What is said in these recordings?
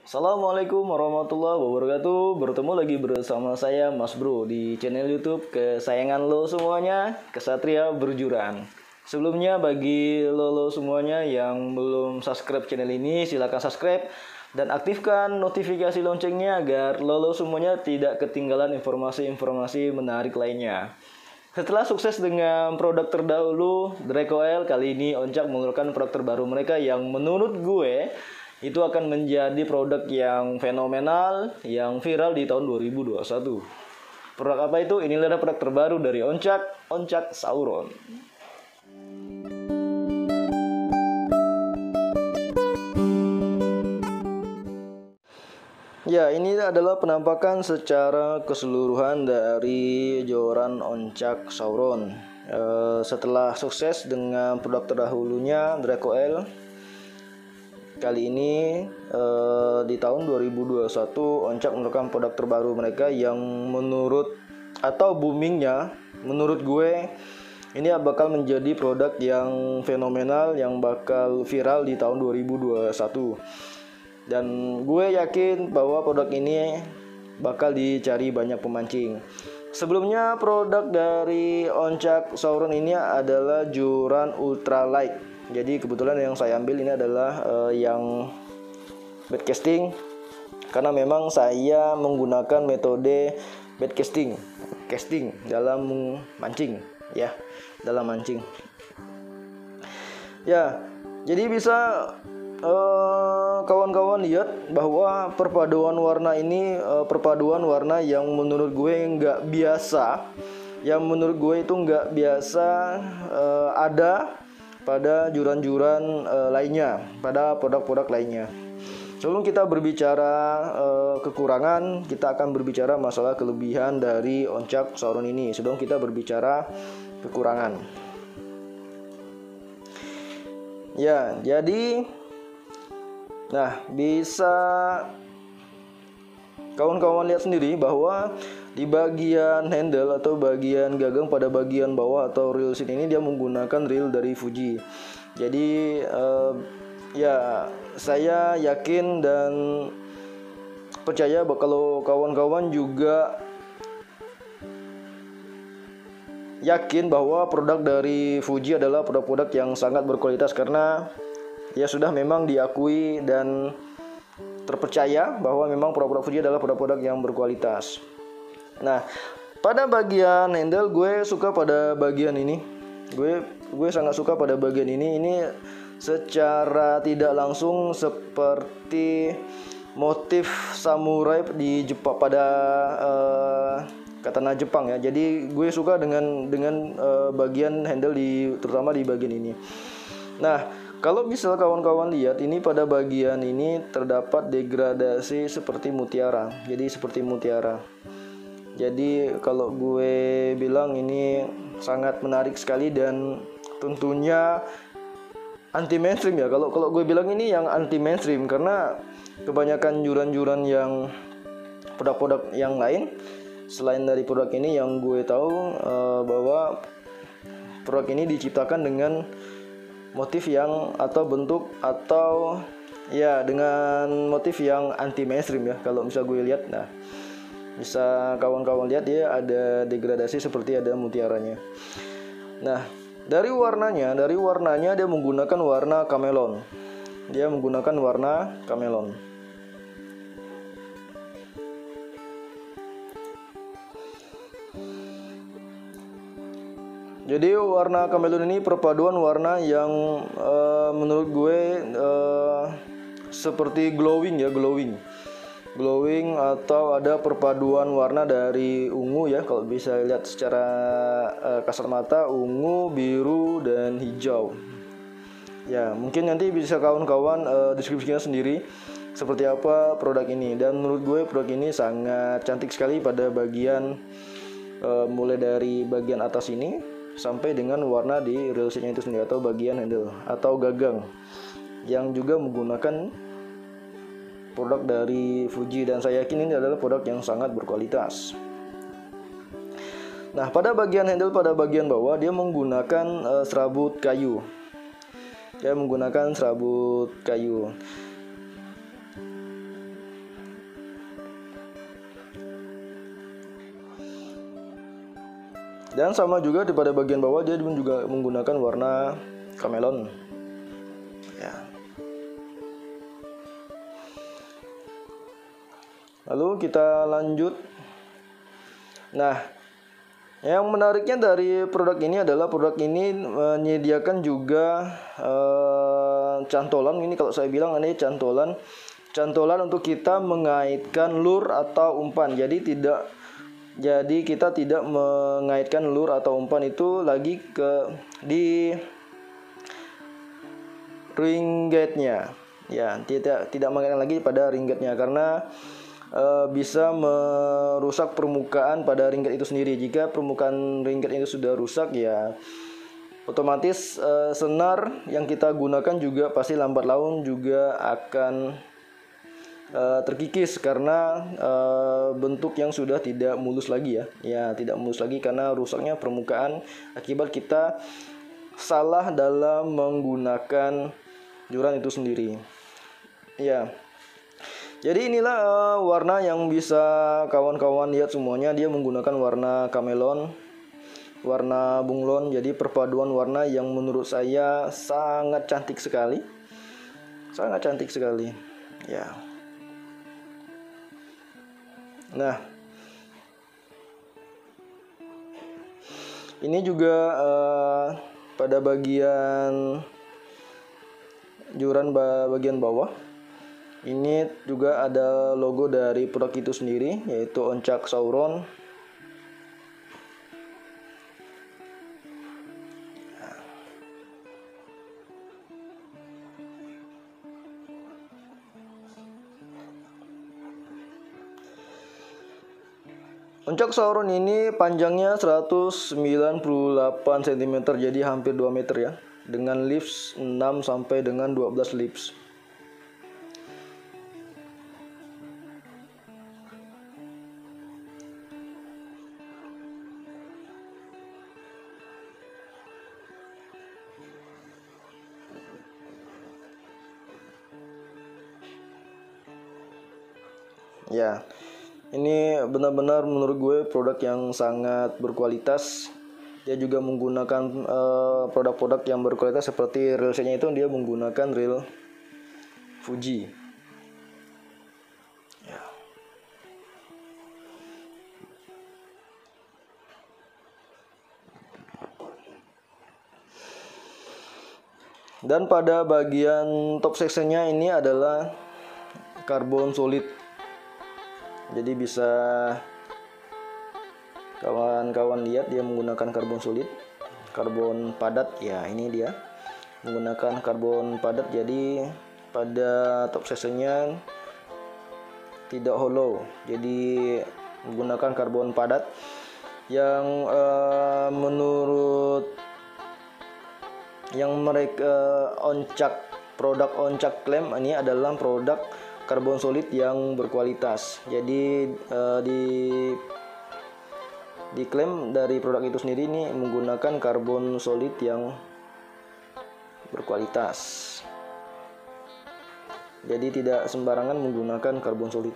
Assalamualaikum warahmatullahi wabarakatuh. Bertemu lagi bersama saya Mas Bro di channel YouTube kesayangan lo semuanya, Kesatria Berjuran. Sebelumnya bagi lo semuanya yang belum subscribe channel ini, silakan subscribe dan aktifkan notifikasi loncengnya agar lo semuanya tidak ketinggalan informasi-informasi menarik lainnya. Setelah sukses dengan produk terdahulu, Draco Oil, kali ini Oncak mengeluarkan produk terbaru mereka yang menurut gue itu akan menjadi produk yang fenomenal, yang viral di tahun 2021. Produk apa itu? Inilah produk terbaru dari Oncak, Oncak Sauron. Ya, ini adalah penampakan secara keseluruhan dari joran Oncak Sauron. Setelah sukses dengan produk terdahulunya Draco Oil, kali ini di tahun 2021 Oncak mengeluarkan produk terbaru mereka yang menurut atau boomingnya menurut gue ini bakal menjadi produk yang fenomenal yang bakal viral di tahun 2021. Dan gue yakin bahwa produk ini bakal dicari banyak pemancing. Sebelumnya produk dari Oncak Sauron ini adalah joran ultralight. Jadi kebetulan yang saya ambil ini adalah yang bait casting, karena memang saya menggunakan metode bait casting dalam mancing ya, dalam mancing. Ya, jadi bisa kawan-kawan lihat bahwa perpaduan warna ini perpaduan warna yang menurut gue nggak biasa, yang menurut gue itu nggak biasa ada pada joran-joran lainnya, pada produk-produk lainnya. Sebelum kita berbicara kekurangan, kita akan berbicara masalah kelebihan dari Oncak Sauron ini. Sebelum kita berbicara kekurangan. Ya, jadi bisa kawan-kawan lihat sendiri bahwa di bagian handle atau bagian gagang pada bagian bawah atau reel seat ini dia menggunakan reel dari Fuji. Jadi ya saya yakin dan percaya bahwa kalau kawan-kawan juga yakin bahwa produk dari Fuji adalah produk-produk yang sangat berkualitas, karena ya sudah memang diakui dan terpercaya bahwa memang produk-produk Fuji adalah produk-produk yang berkualitas. Nah, pada bagian handle gue suka pada bagian ini. Gue sangat suka pada bagian ini. Ini secara tidak langsung seperti motif samurai di Jepang pada katana Jepang ya. Jadi gue suka dengan bagian handle terutama di bagian ini. Nah, kalau bisa kawan-kawan lihat ini pada bagian ini terdapat degradasi seperti mutiara. Jadi seperti mutiara. Jadi kalau gue bilang ini sangat menarik sekali dan tentunya anti mainstream ya. Kalau gue bilang ini yang anti mainstream, karena kebanyakan joran-joran yang produk-produk yang lain selain dari produk ini yang gue tahu bahwa produk ini diciptakan dengan motif yang atau bentuk atau ya dengan motif yang anti mainstream ya. Kalau bisa gue lihat, nah bisa kawan-kawan lihat dia ada degradasi seperti ada mutiaranya. Nah, dari warnanya dia menggunakan warna kamelon. Dia menggunakan warna kamelon. Jadi warna kamelon ini perpaduan warna yang menurut gue seperti glowing atau ada perpaduan warna dari ungu ya, kalau bisa lihat secara kasat mata, ungu, biru, dan hijau. Ya, mungkin nanti bisa kawan-kawan deskripsinya sendiri seperti apa produk ini. Dan menurut gue produk ini sangat cantik sekali pada bagian mulai dari bagian atas ini sampai dengan warna di reel seatnya itu sendiri atau bagian handle atau gagang yang juga menggunakan produk dari Fuji, dan saya yakin ini adalah produk yang sangat berkualitas. Nah, pada bagian handle pada bagian bawah dia menggunakan serabut kayu. Dia menggunakan serabut kayu. Dan sama juga di pada bagian bawah dia juga menggunakan warna kamelon. Ya. Lalu kita lanjut. Nah, yang menariknya dari produk ini adalah produk ini menyediakan juga cantolan. Ini kalau saya bilang ini cantolan untuk kita mengaitkan lure atau umpan. Jadi kita tidak mengaitkan lure atau umpan itu lagi di ring guide-nya. Ya, tidak mengaitkan lagi pada ring guide-nya karena bisa merusak permukaan pada ring guide itu sendiri. Jika permukaan ring guide itu sudah rusak, ya otomatis senar yang kita gunakan juga pasti lambat laun juga akan terkikis karena bentuk yang sudah tidak mulus lagi ya tidak mulus lagi karena rusaknya permukaan akibat kita salah dalam menggunakan joran itu sendiri. Ya, jadi inilah warna yang bisa kawan-kawan lihat semuanya. Dia menggunakan warna kamelon, warna bunglon. Jadi perpaduan warna yang menurut saya sangat cantik sekali, ya. Nah, ini juga pada bagian joran bagian bawah ini juga ada logo dari produk itu sendiri, yaitu Oncak Sauron. Oncak Sauron ini panjangnya 198 cm, jadi hampir 2 meter ya, dengan lips 6 sampai dengan 12 lips. Ya, ini benar-benar menurut gue produk yang sangat berkualitas. Dia juga menggunakan produk-produk yang berkualitas seperti reel setnya itu dia menggunakan reel Fuji. Ya. Dan pada bagian top sectionnya ini adalah karbon solid. Jadi bisa kawan-kawan lihat dia menggunakan karbon solid, karbon padat ya. Ini dia menggunakan karbon padat, jadi pada top sectionnya tidak hollow, jadi menggunakan karbon padat yang menurut yang mereka produk Oncak klaim ini adalah produk karbon solid yang berkualitas. Jadi diklaim dari produk itu sendiri ini menggunakan karbon solid yang berkualitas. Jadi tidak sembarangan menggunakan karbon solid.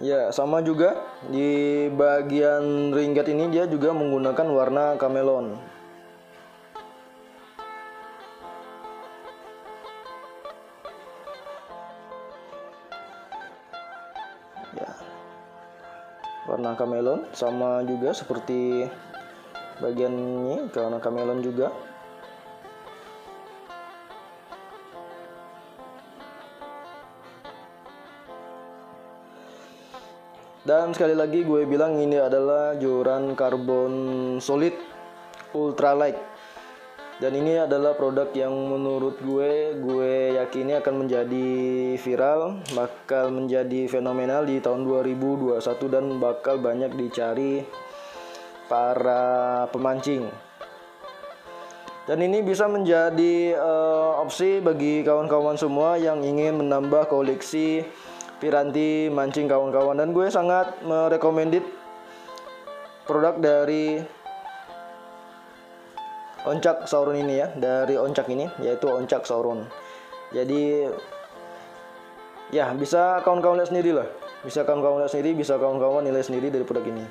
Ya, sama juga di bagian ringget ini dia juga menggunakan warna kamelon. Ya, warna kamelon sama juga seperti bagian ini, warna kamelon juga. Dan sekali lagi gue bilang ini adalah joran karbon solid ultralight. Dan ini adalah produk yang menurut gue yakini akan menjadi viral, bakal menjadi fenomenal di tahun 2021 dan bakal banyak dicari para pemancing. Dan ini bisa menjadi opsi bagi kawan-kawan semua yang ingin menambah koleksi piranti mancing kawan-kawan. Dan gue sangat merekomendit produk dari Oncak Sauron ini ya, dari Oncak ini, yaitu Oncak Sauron. Jadi Ya, bisa kawan-kawan lihat sendiri lah. Bisa kawan-kawan lihat sendiri, bisa kawan-kawan nilai sendiri dari produk ini.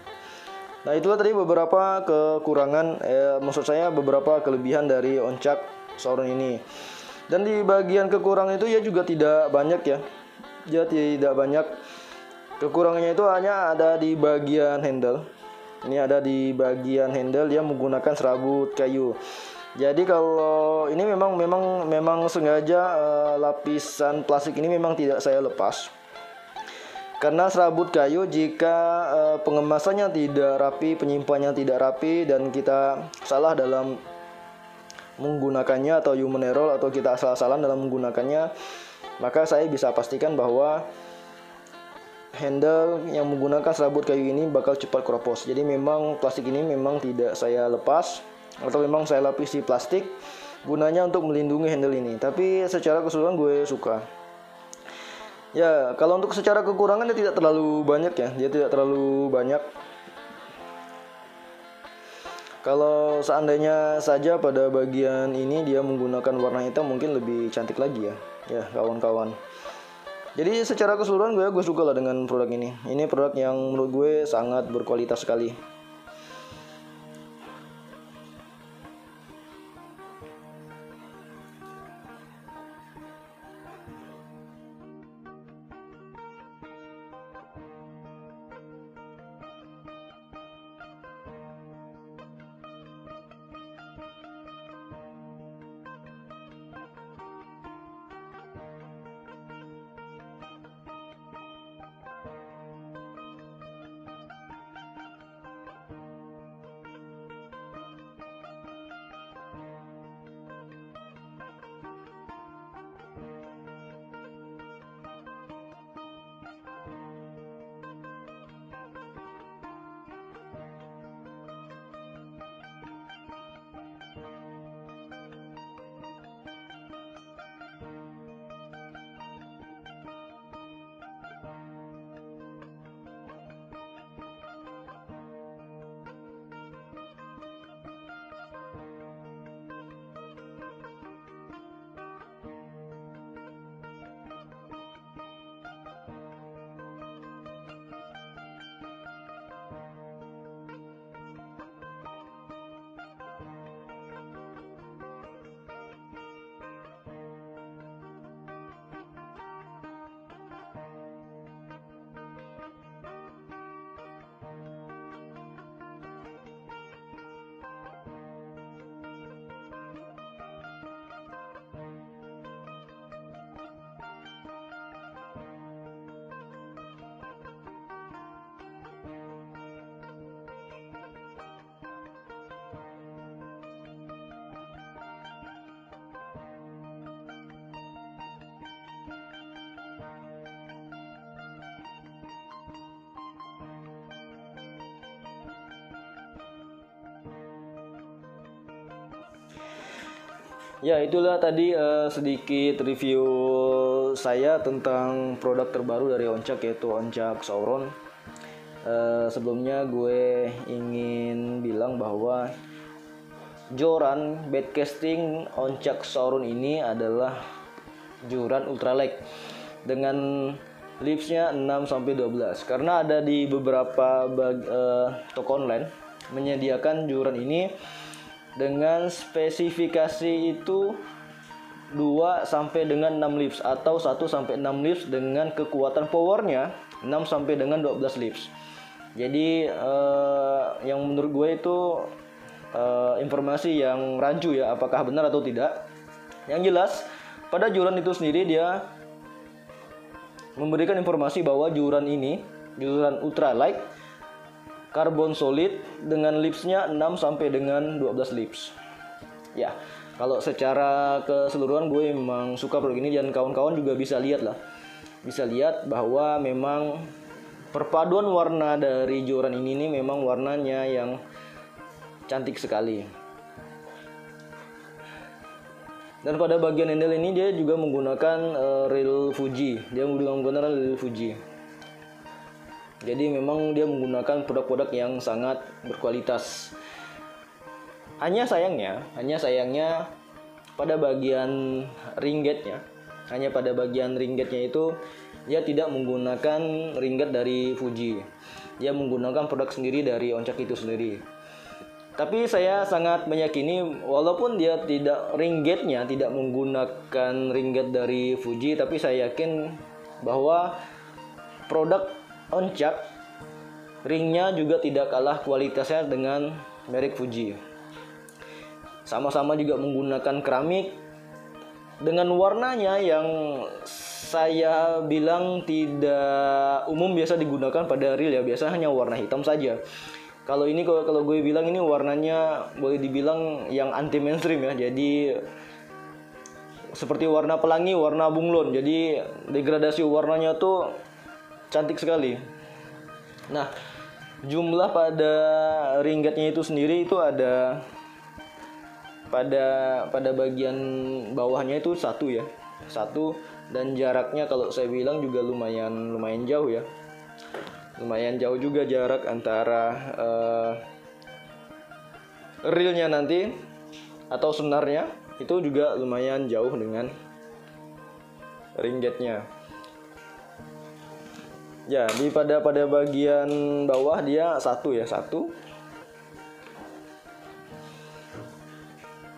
Nah, itulah tadi beberapa kekurangan, maksud saya beberapa kelebihan dari Oncak Sauron ini. Dan di bagian kekurangan itu ya juga tidak banyak ya. Dia tidak banyak. Kekurangannya itu hanya ada di bagian handle. Ini ada di bagian handle, dia menggunakan serabut kayu. Jadi kalau ini memang sengaja lapisan plastik ini memang tidak saya lepas. Karena serabut kayu jika pengemasannya tidak rapi, penyimpanannya tidak rapi, dan kita salah dalam menggunakannya atau human error atau kita asal-asalan dalam menggunakannya, maka saya bisa pastikan bahwa handle yang menggunakan serabut kayu ini bakal cepat keropos. Jadi memang plastik ini memang tidak saya lepas atau memang saya lapis di plastik gunanya untuk melindungi handle ini. Tapi secara keseluruhan gue suka. Ya, kalau untuk secara kekurangan dia tidak terlalu banyak ya. Dia tidak terlalu banyak. Kalau seandainya saja pada bagian ini dia menggunakan warna hitam mungkin lebih cantik lagi ya. Ya, kawan-kawan. Jadi secara keseluruhan gue suka lah dengan produk ini. Ini produk yang menurut gue sangat berkualitas sekali. Ya, itulah tadi sedikit review saya tentang produk terbaru dari Oncak, yaitu Oncak Sauron. Sebelumnya gue ingin bilang bahwa joran baitcasting Oncak Sauron ini adalah joran ultralight dengan lipsnya 6-12. Karena ada di beberapa toko online menyediakan joran ini dengan spesifikasi itu 2 sampai dengan 6 lips atau 1 sampai 6 lips dengan kekuatan powernya 6 sampai dengan 12 lips. Jadi yang menurut gue itu informasi yang rancu ya, apakah benar atau tidak. Yang jelas pada joran itu sendiri dia memberikan informasi bahwa joran ini joran ultralight karbon solid dengan lipsnya 6 sampai dengan 12 lips. Ya, kalau secara keseluruhan gue memang suka produk ini, dan kawan-kawan juga bisa lihat lah. Bisa lihat bahwa memang perpaduan warna dari joran ini nih memang warnanya yang cantik sekali. Dan pada bagian handle ini dia juga menggunakan reel Fuji. Dia menggunakan reel Fuji. Jadi memang dia menggunakan produk-produk yang sangat berkualitas. Hanya sayangnya pada bagian ring gauge-nya, itu dia tidak menggunakan ringget dari Fuji. Dia menggunakan produk sendiri dari Oncak itu sendiri. Tapi saya sangat meyakini walaupun dia ringgetnya tidak menggunakan ringget dari Fuji, tapi saya yakin bahwa produk Oncak ringnya juga tidak kalah kualitasnya dengan merek Fuji. Sama-sama juga menggunakan keramik dengan warnanya yang saya bilang tidak umum biasa digunakan pada reel ya, biasa hanya warna hitam saja. Kalau ini kalau gue bilang ini warnanya boleh dibilang yang anti mainstream ya, jadi seperti warna pelangi, warna bunglon, jadi degradasi warnanya tuh cantik sekali. Nah, jumlah pada ringgetnya itu sendiri itu ada pada bagian bawahnya itu satu ya, dan jaraknya kalau saya bilang juga lumayan jauh ya, lumayan jauh juga jarak antara reelnya nanti atau senarnya itu juga lumayan jauh dengan ringgetnya. Ya, pada bagian bawah dia satu,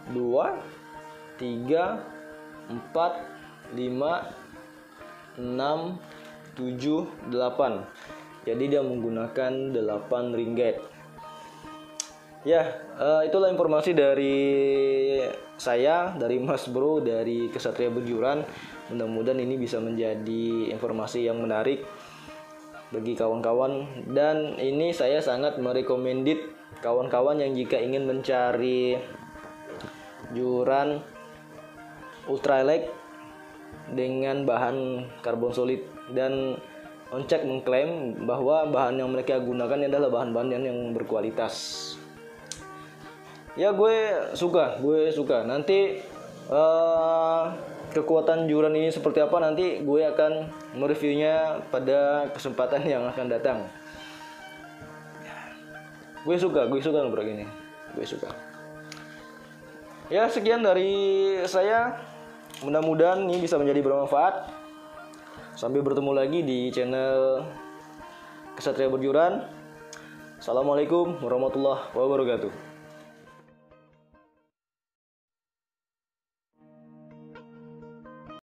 2, 3, 4, 5, 6, 7, 8. Jadi dia menggunakan 8 ringget. Ya, itulah informasi dari saya, dari Mas Bro, dari Kesatria Berjuran. Mudah-mudahan ini bisa menjadi informasi yang menarik bagi kawan-kawan, dan ini saya sangat merekomendit kawan-kawan yang jika ingin mencari joran ultralight dengan bahan karbon solid, dan Oncak mengklaim bahwa bahan yang mereka gunakan adalah bahan-bahan yang berkualitas. Ya, gue suka. Nanti kekuatan joran ini seperti apa nanti gue akan mereviewnya pada kesempatan yang akan datang. Gue suka ngobrol gini. Gue suka. Ya, sekian dari saya. Mudah-mudahan ini bisa menjadi bermanfaat. Sampai bertemu lagi di channel Kesatria Berjuran. Assalamualaikum warahmatullahi wabarakatuh.